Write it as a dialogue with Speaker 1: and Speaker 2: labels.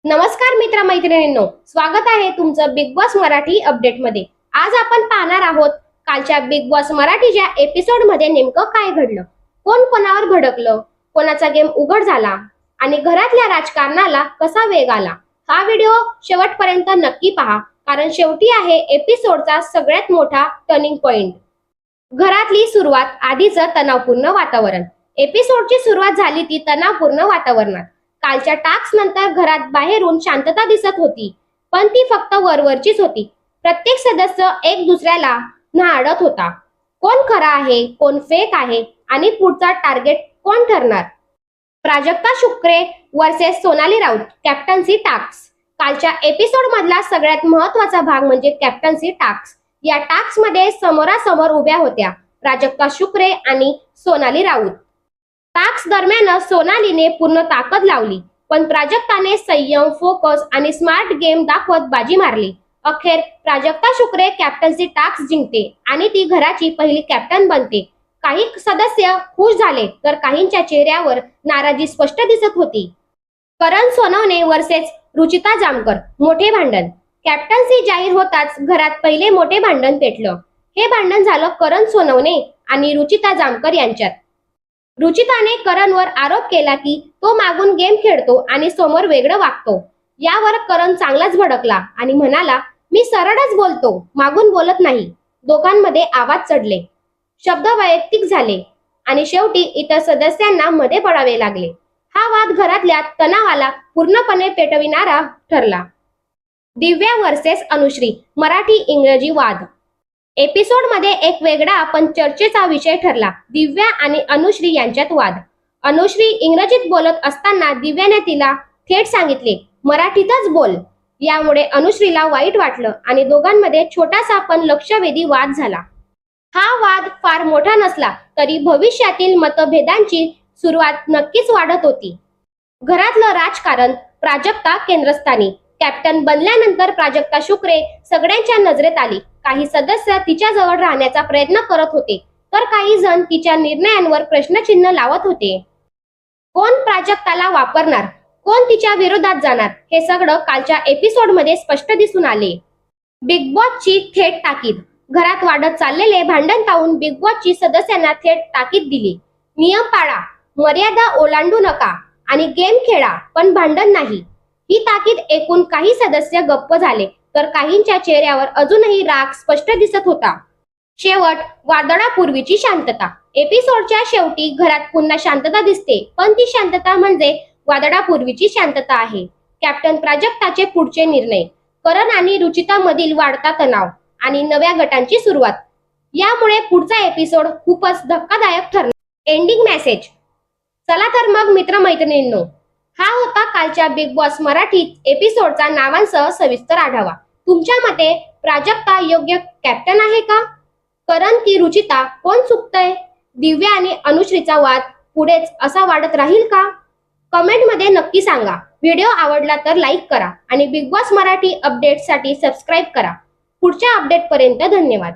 Speaker 1: नमस्कार मित्र मैत्रिणींनो, स्वागत आहे तुमचं बिग बॉस मराठी अपडेट मध्ये। आज आपण पाहणार आहोत कालच्या बिग बॉस मराठीच्या एपिसोड मध्ये नेमकं काय घडलं, कोण कोणावर भडकलं, कोणाचा गेम उघड झाला आणि घरातल्या राजकारणाला कसा वेग आला। हा व्हिडिओ शेवटपर्यंत नक्की पहा, कारण शेवटी आहे एपिसोडचा सगळ्यात मोठा टर्निंग पॉइंट। घरातली सुरुवात, आधीचं तणावपूर्ण वातावरण। एपिसोडची सुरुवात झाली ती तणावपूर्ण वातावरणात। कालच्या टास्क नंतर घरात बाहेरून शांतता दिसत होती, पण ती फक्त वरवरचीच होती। प्रत्येक सदस्य एक दुसऱ्याला न्हाडत होता, कोण खरा आहे, कोण फेक आहे आणि पुढचा टार्गेट कोण ठरणार। Prajakta Shukre versus Sonali Raut, captaincy task. कालच्या एपिसोड मधला सगळ्यात महत्त्वाचा भाग म्हणजे कॅप्टन्सी टास्क। या टास्क मध्ये समोरासमोर उभ्या होत्या प्राजक्ता शुक्रे आणि सोनाली राऊत। टास्क दरम्यान सोनालीने पूर्ण ताकद लावली, पण प्राजक्ताने संयम, फोकस आणि स्मार्ट गेम दाखवत बाजी मारली। अखेर प्राजक्ता शुक्रे कॅप्टन्सी टास्क जिंकते आणि ती घराची पहिली कॅप्टन बनते। काही सदस्य खुश झाले तर काहींच्या चेहऱ्यावर नाराजी स्पष्ट दिसत होती। करण सोनवणे वर्सेस रुचिता जामकर, मोठे भांडण। कॅप्टन्सी जाहीर होताच घरात पहिले मोठे भांडण पेटलं। हे भांडण झालं करण सोनवणे आणि रुचिता जामकर यांच्यात। रुचिताने करणवर आरोप केला की तो मागून गेम खेळतो आणि समोर वेगळं वागतो। यावर करण चांगलाच भडकला आणि म्हणाला, मी सरळच बोलतो, मागून बोलत नाही। दोघांमध्ये आवाज चढले, शब्द वैयक्तिक झाले आणि शेवटी इतर सदस्यांना मध्ये पडावे लागले। हा वाद घरातल्या तणावाला पूर्णपणे पेटविणारा ठरला। दिव्या वर्सेस अनुश्री, मराठी इंग्रजी वाद। एपिसोड मध्ये एक वेगळा पण चर्चेचा विषय ठरला, दिव्या आणि अनुश्री यांच्यात वाद। अनुश्री इंग्रजीत बोलत असताना दिव्याने तिला थेट सांगितले, मराठीतच बोल। यामुळे अनुश्रीला वाईट वाटलं आणि दोघांमध्ये छोटासा पण लक्षवेधी वाद झाला। हा वाद फार मोठा नसला तरी भविष्यातील मतभेदांची सुरुवात नक्कीच वाढत होती। घरातलं राजकारण, प्राजक्ता केंद्रस्थानी। कॅप्टन बनल्यानंतर प्राजक्ता शुक्रे सगळ्यांच्या नजरेत आली। काही सदस्य तिच्याजवळ राहण्याचा प्रयत्न करत होते, तर काही जण तिच्या निर्णयांवर प्रश्नचिन्ह लावत होते। कोण प्राजक्ताला वापरणार, कोण तिच्या विरोधात जाणार, हे सगळं कालच्या एपिसोड मध्ये स्पष्ट दिसून आले। बिग बॉसची थेट ताकीद। घरात वाढत चाललेले भांडण पाहून बिग बॉसची सदस्यांना थेट ताकीद दिली, नियम पाळा, मर्यादा ओलांडू नका आणि गेम खेळा, पण भांडण नाही। ही ताकीद ऐकून काही सदस्य गप्प झाले, तर काहींच्या चेहऱ्यावर अजूनही राग स्पष्ट दिसत होता। शेवट, वादळापूर्वीची शांतता। एपिसोडच्या शेवटी घरात पुन्हा शांतता दिसते, पण ती शांतता म्हणजे वादळापूर्वीची शांतता आहे। कॅप्टन प्राजक्ताचे पुढचे निर्णय, करण आणि रुचिता मधील वाढता तणाव आणि नव्या गटांची सुरुवात। यामुळे पुढचा एपिसोड खूपच धक्कादायक ठरणार। Ending message. चला तर मग मित्र मैत्रिणींनो, हा होता कालच्या बिग बॉस मराठी एपिसोडचा नावांसह सविस्तर आढावा। तुमच्या मते प्राजक्ता योग्य कॅप्टन आहे का? करण की रुचिता, कोण चुकतंय? दिव्या आणि अनुश्रीचा वाद पुढेच असा वाढत राहील का? कमेंट मध्ये नक्की सांगा। व्हिडिओ आवडला तर लाईक करा आणि बिग बॉस मराठी अपडेटसाठी सबस्क्राईब करा। पुढच्या अपडेट पर्यंत धन्यवाद।